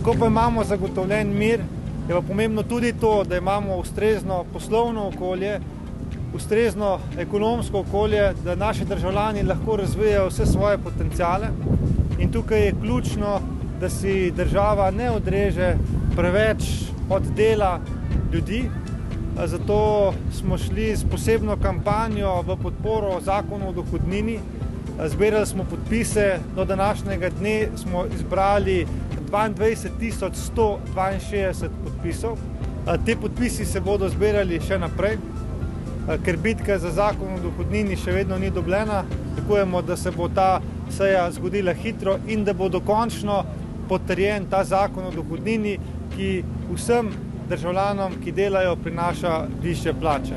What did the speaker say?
Ko pa imamo zagotovljen mir, je pa pomembno tudi to, da imamo ustrezno poslovno okolje, ustrezno ekonomsko okolje, da naši državljani lahko razvijajo vse svoje potenciale. In tukaj je ključno, da si država ne odreže preveč od dela ljudi. Zato smo šli s posebno kampanjo v podporo zakonu o dohodnini. Zbirali smo podpise, do današnjega dne smo izbrali 22.162 podpisov. Te podpisi se bodo zbirali še naprej, ker bitka za zakon o dohodnini še vedno ni dobljena. Pričakujemo, da se bo ta seja zgodila hitro in da bo dokončno potrjen ta zakon o dohodnini, ki vsem državljanom, ki delajo, prinaša višje plače.